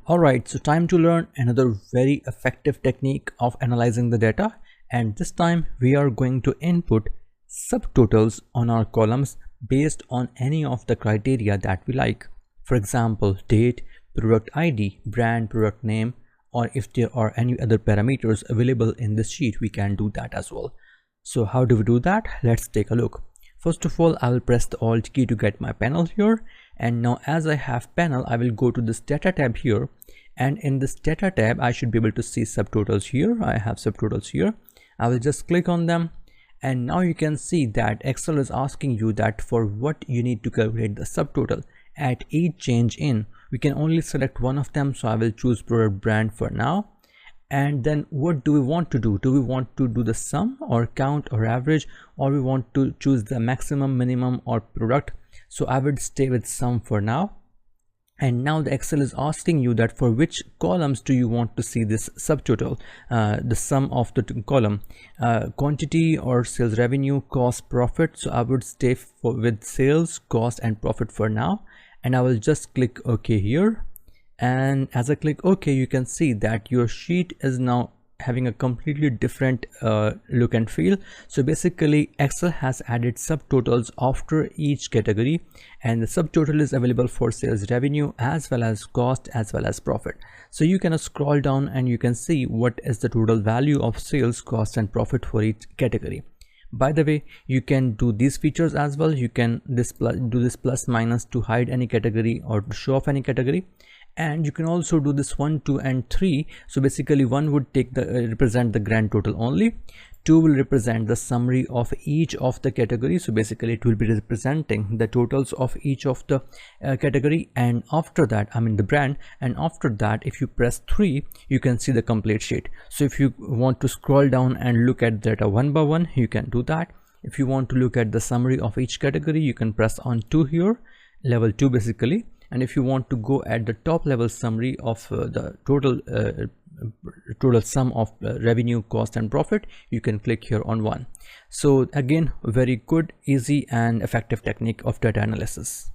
Alright, so time to learn another very effective technique of analyzing the data, and this time we are going to input subtotals on our columns based on any of the criteria that we like. For example, date, product ID, brand, product name, or if there are any other parameters available in this sheet, we can do that as well. So how do we do that? Let's take a look. First of all, I will press the Alt key to get my panel here, and now as I have panel, I will go to this data tab here, and in this data tab I should be able to see subtotals here. I have subtotals here. I will just click on them, and now you can see that Excel is asking you that for what you need to calculate the subtotal. At each change in, we can only select one of them, so I will choose product brand for now. And then what do we want to do? Do we want to do the sum or count or average, or we want to choose the maximum, minimum, or product? So I would stay with sum for now. And now the Excel is asking you that for which columns do you want to see this subtotal, the sum of the column, quantity or sales revenue, cost, profit. So I would stay with sales, cost, and profit for now, and I will just click OK here. And as I click OK, you can see that your sheet is now having a completely different look and feel. So basically Excel has added subtotals after each category, and the subtotal is available for sales revenue as well as cost as well as profit. So you can scroll down and you can see what is the total value of sales, cost, and profit for each category. By the way, you can do these features as well. You can do this plus minus to hide any category or to show off any category. And you can also do this 1, 2, and 3. So basically 1 would take the represent the grand total only, 2 will represent the summary of each of the category. So basically it will be representing the totals of each of the category, and after that, I mean the brand, and after that if you press 3, you can see the complete sheet. So if you want to scroll down and look at data one by one, you can do that. If you want to look at the summary of each category, you can press on 2 here, level 2 basically. And if you want to go at the top level summary of the total sum of revenue, cost, and profit, you can click here on 1. So again, very good, easy, and effective technique of data analysis.